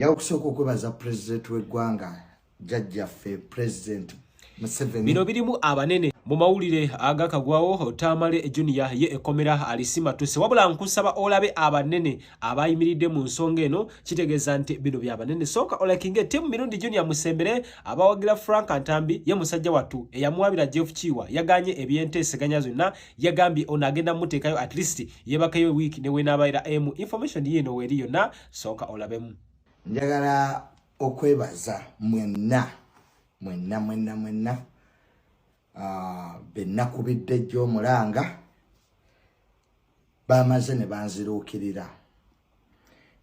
Yakusooka okwebaza President w'eggwanga Jjajjaffe President Museveni. Bino birimu abanene mu mawulire agakagwawo Otamale Junior ye ekomera alisimatuse wabula nkusaba olabe abanene abayimiridde mu nsonga eno kitegeeza nti bino byabanene soka olakinge timu mirundi Junior Musembere abawagira Frank Antambi ye musajja watu eyamuwabira Jeff Chiwa yaganye ebyenteeseganya zonna yagambye onagenda muteekayo at least yebakayo week ne wenabayira information yeno weriyo na soka olabemu. Njagala okwebaza mwenna bennakubidde gy'omulanga bamaze ne banziruukirira.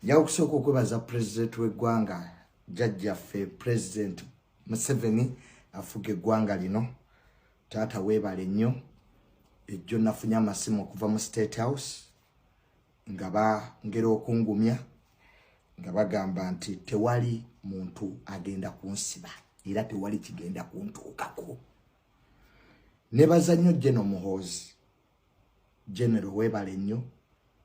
Njagala okusooka okwebaza President w'eggwanga Jjajjaffe President Museveni afuga eggwanga lino. Taata weebale nnyo, ejjo nafunye amasimu okuva mu State House nga bangera okungumya nga bagamba nti tewali muntu agenda kunsiba era tewali kigenda kuntuukako. Nebaza nnyo General Muhoozi. General weebale nnyo,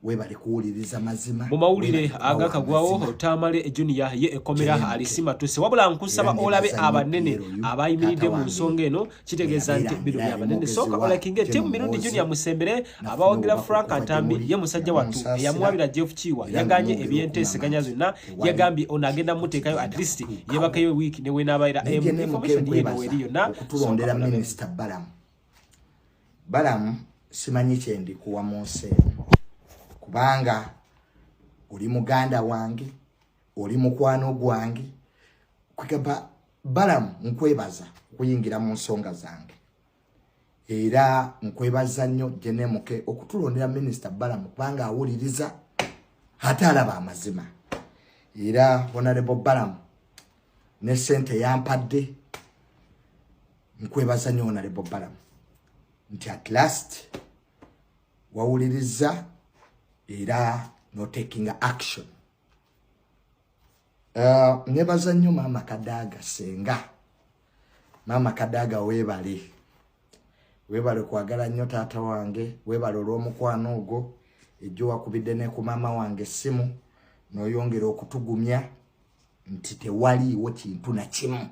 weebale kuwuliriza mazima. Mu mawulire agakagwawo Otamale Junior ye ekomera alisimatuse wabula nkusaba olabe abanene abayimiridde mu nsonga eno kitegeeza nti bino byabanene soka olakinge timu mirundi Junior Musembere abawagira Frank Antambi ye musajja watu eyamuwabira Jeff Chiwa yaganye ebyenteeseganya zonna yagambye onagenda muteekayo at least yebakayo week ne wenabayira information yeno weriyo na okutulondera Minister Balamu simanyi kyendi kuwa Mose kubanga oli muganda wange, oli mukwano gwange. Kwegamba Balamu nkwebaza kuyingira mu nsonga zange. Era nkwebaza nnyo Jenemuke okutulondera Minister Balamu kubanga awuliriza ate alaba amazima. Era Honorable Balamu ne sente yampadde nkwebaza nnyo Honorable Balamu nti at last wawuliriza era no taking action. Nebaza nnyo Mama Kadaga senga. Mama Kadaga weebale kwagala nnyo taata wange, weebale olw'omukwano ogwo ejjo wakubidde ne ku mama wange simu n'oyongera okutugumya nti tewaliiwo kintu na kimu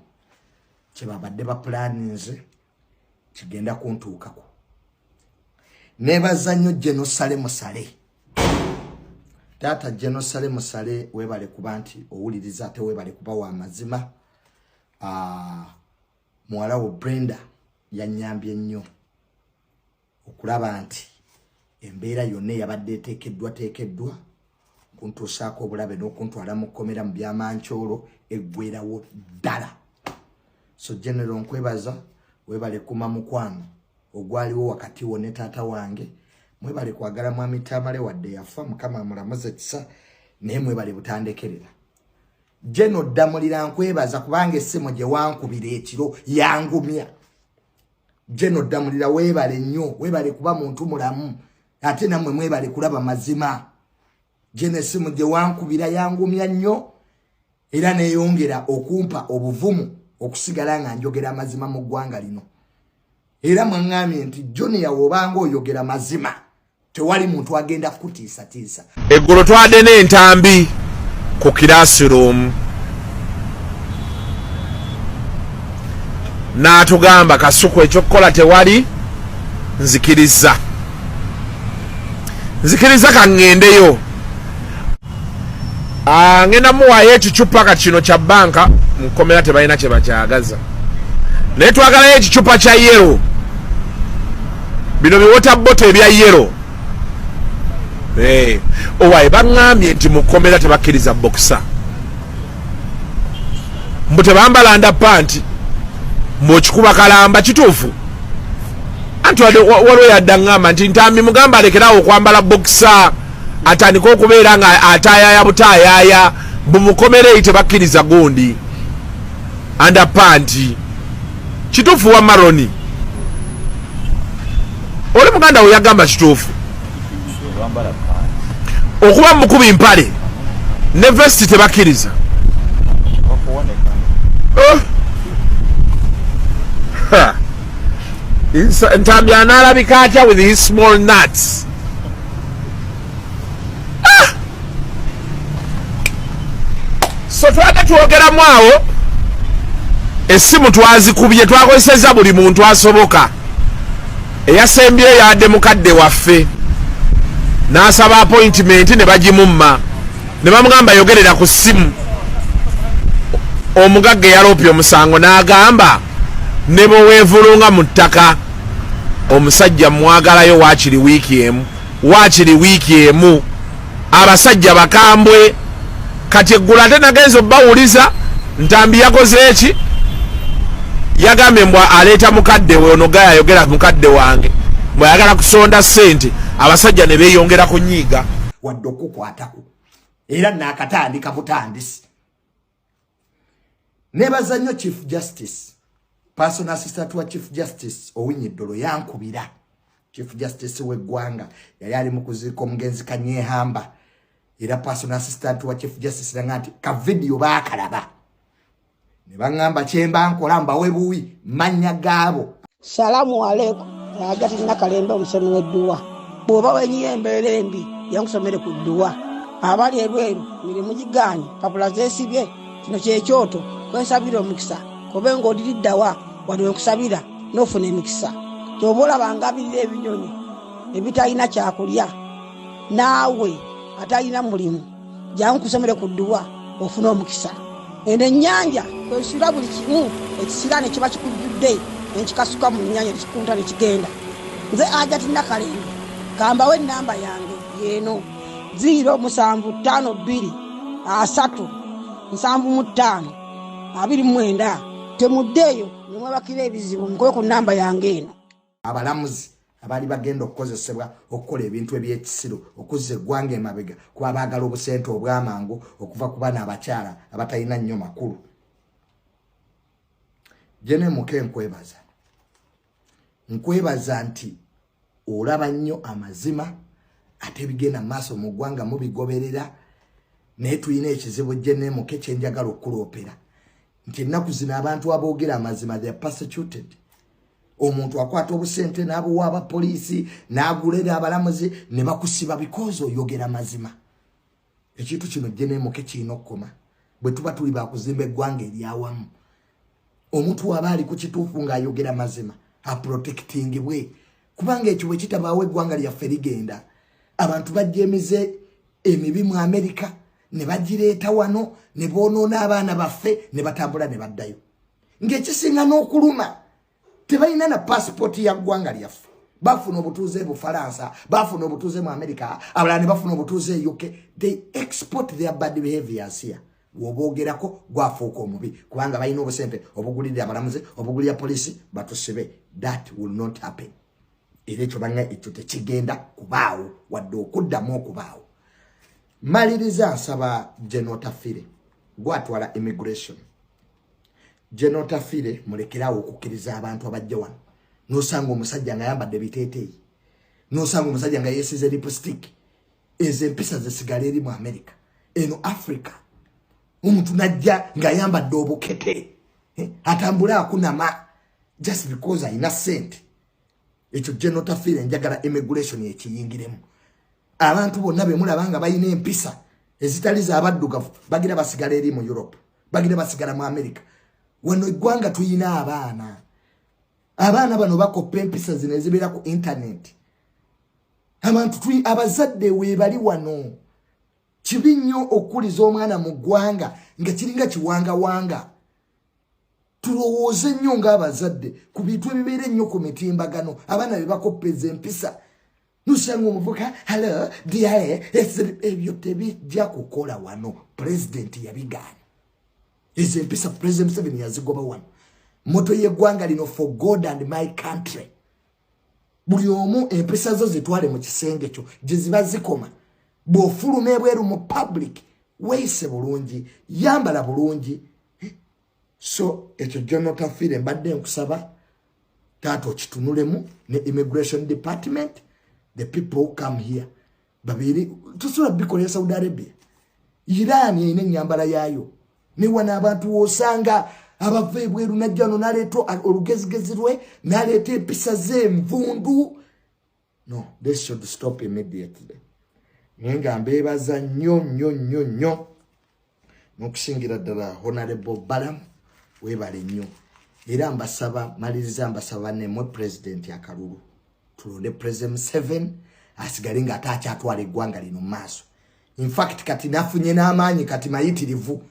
kye babadde baplaninze kigenda kuntuukako. Nebaza nnyo Jenosale Musale. Taata Jenosale Musale weebale kuba nti owuliriza ate weebale kuba wa mazima. Muwala wo Brenda yannyambye nnyo okulaba nti embeera yonna yabadde eteekeddwa kuntuusaako obulabe n'okuntwala mu kkomera mu by'amancoolo eggwerawo ddala. So General nkwebaza weebale kuma mukwano ogwaliwo wakati wo ne taata wange. Mwebale kwagala mwami Tamale wadde yafa Mukama amulamuze kisa naye mwebale butandekerera. Jeno Damulira nkwebaza kubanga essimu gye wankubira ekiro yangumya. Jeno Damulira weebale nnyo, weebale kuba muntu mulamu ate nammwe mwebale kulaba mazima. Jeno essimu gye wankubira yangumya nnyo era neeyongera okumpa obuvumu okusigala nga njogera amazima mu ggwanga lino. Era mwaŋŋambye nti Junior wobanga oyogera mazima tewali muntu agenda kutiisatiisa. Eggulo twadde n'entambi ku classroom n'atugamba Kasuku ekyokukola tewali nzikiriza kaŋŋendeyo. Ngenda muwaayo ekicupa kati kino kya banka mukomera tebalina kye bakyagaza naye twagalayo ekicupa kya yero bino biwota boto ebya yero. Owaye baŋŋambye nti mukomera tebakkiriza bokisa mbu tebambala ndapanti mbw'okikuba kalamba kituufu anti waliwo yadda ŋŋamba nti Ntambi mugamba alekerawo okwambala bokisa atandika okubeera nga ataayaaya butaayaaya bumukomera eyi tebakkiriza gundi andapanti kituufu wa maroni oli muganda we yagamba kituufu okuba mukuba empale ne vesti tebakkiriza. Ntambi anaalabika atya with his small nuts. so twaka twogeramu awo essimu twazikubye twakozeseza buli muntu asoboka eyasembyeyo yadde mukadde waffe n'asaba appointment ne bagimumma ne bamugamba yogerera ku ssimu omugagga yaloopye omusango n'agamba ne bwe weevulunga mu ttaka omusajja mwagalayo waakiri wiiki emu abasajja bakambwe kati eggula ate nagenza obbawuliza Ntambi yakoze eki yagambye mbwa aleeta mukadde we ono gaya ayogera mukadde wange mbwe ayagala kusonda ssente abasajja ne beeyongera ku nyiiga wadde okukwatako era naakatandika butandisi nebaza nnyo Chief Justice personal assistant wa Chief Justice Owiny Dollo yankubira Chief Justice w'eggwanga yali ali mu kuziika omugenzi Kanyehamba era personal assistant wa Chief Justice nangati ka video baakalaba ne bangamba kyemba nkola mbawe buwi manya gaabo. Salamu alaikum agati nakalembe omusomi w'edduwa bw'oba wenyiyembeera embi yankusomere ku dduwa abali ebweru mirimu gigaanyi papula zeesibye kino kyekyoto kwesabira omukisa kobe ng'odiriddawa wali wekusabira n'ofuna emikisa ky'oba olabangabirira ebinyonyi ebitalina kyakulya naawe atalina mulimu jangu kusomere ku dduwa ofuna omukisa. Eno ennyanja kwesula buli kimu ekisira ne kiba kikujjudde nekikasuka mu nnyanja nekikunta nekigenda. Nze Agati Nakalembe kambawe ennamba yange yeeno 075237529 temuddeeyo nemwebakira ebizibu mukoye ku nnamba yange eno. Abalamuzi abali bagenda okukozesebwa okukola ebintu ebyekisiro okuzza eggwanga emabega kuba baagala obusente obw'amangu okuva ku baana abakyala abatalina nnyo makulu. Jene muke nkwebaza nti olaba nnyo amazima ate bigenda maaso mu ggwanga mubigoberera naye tulina ekizibu Jene muke kyenjagala okuloopera nti ennaku zino abantu aboogera amazima they are persecuted. Omuntu akwata obusente n'abuwa abapoliisi n'agulera abalamuzi ne bakusiba because oyogera mazima. Ekintu kino Jene muke kirina okukoma bwe tuba tuli bakuzimba eggwanga eryawamu. Omuntu aba ali ku kituufu ng'ayogera mazima aprotektingibwe kubanga ekyo bwe kitabaawo eggwanga lyaffe ligenda abantu bajjeemize emibi mu Amerika ne bagireeta wano ne boonoona abaana baffe ne batambula ne baddayo ng'ekisinga n'okuluma tebalina na passport ya ggwanga lyaffe. Bafuna obutuuze mu Faransa, bafuna obutuuze mu Amerika, abalala ne bafuna obutuuze e UK. They export their bad behaviors here. Woboogerako gwafuuka omubi kubanga balina obusente obugulirira abalamuzi obugulira polisi batusibe. That will not happen. Era ekyo banga ekyo tekigenda kubaawo wadde okuddamu okubaawo. Maliriza nsaba General Tafire gwatwala immigration. General Tafire mulekerawo okukkiriza abantu abajja wano. Nosanga omusajja nga yambadde biteeteeyi. Nosanga omusajja nga yeesize lipstick. Ezo empisa zesigala eri mu America. Eno Africa. Omuntu najja nga yambadde obukete. Atambula akunama just because ayina ssente. Ekyo General Tafire njagala immigration ekiyingiremu. Abantu bonna be mulabanga bayina empisa ezitali za baddugavu bagira basigala eri mu Europe. Bagira basigala mu America. Wano eggwanga tuyina abaana bano bakoppa empisa zino ezibeera ku internet. Abantu abazadde weebali wano kibi nnyo okuliza omwana mu ggwanga nga kiringa kiwangawanga. Tulowooze nnyo ng'abazadde ku bintu ebibeera ennyo ku mitimbagano abaana be bakoppa ezo empisa. Nusanga omuvuka hello dear ebyo tebijja kukola wano. President yabigaana. Ezo empisa President Museveni yazigoba wano. Moto y'eggwanga lino for God and my country. Buli omu empisa zo zitwale mu kisenge kyo gye ziba zikoma. Bw'ofuluma ebweru mu public weeyise bulungi yambala bulungi. So ekyo General Tafire mbadde nkusaba taata okitunulemu ne immigration department the people who come here babiri tusobola bikolera Saudi Arabia. Iran erina ennyambala yaayo ne wana abantu wosanga abava ebweru najja no naleeta olugezigezi lwe naleeta empisa z'envundu. No, this should stop immediately. Nenga mbeebaza nnyo n'okusingira ddala Honorable Balamu weebale nnyo era mbasaba maliriza mbasaba nemwe president akalulu tulonde President 7 asigale nga atakyatwala eggwanga lino maaso. In fact kati nafunye n'amaanyi kati mayitirivu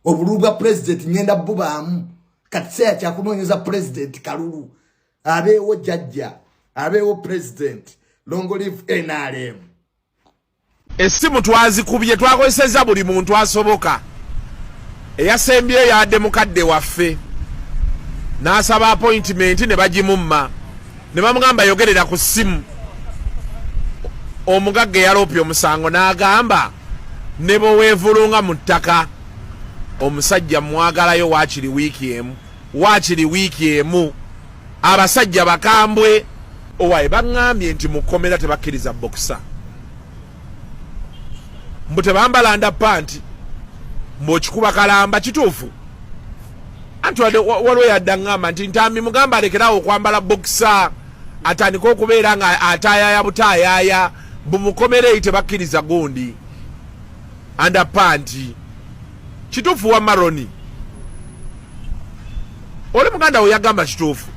obululu bwa president ngenda bubaamu kati seya kyakunoonyeza president kalulu abeewo jjajja abeewo president long live NRM. Essimu twazikubye twakozesezza buli muntu asoboka eyasembyeyo yadde mukadde waffe n'asaba appointment ne bagimumma ne bamugamba yogerera ku ssimu. Omugagga yaloopye omusango n'agamba ne bweweevulunga mu ttaka omusajja mwagalayo waakiri wiiki emu abasajja bakambwe owaye baŋŋambye nti mukomera tebakkiriza bokisa mbu tebambala ndapanti mbw'okikuba kalamba kituufu anti waliwo yadda ŋŋamba nti ntambi mugamba alekerawo okwambala bokisa atandika okubeera nga ataayaaya butaayaaya bumukomereyi tebakkiriza gundi andapanti kituufu wa maroni oli muganda we yagamba kituufu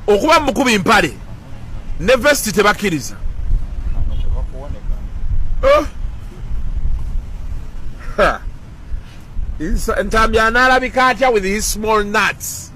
okuba mukubi mpale ne vesti tebakkiriza ntambi anaalabika atya with his small nuts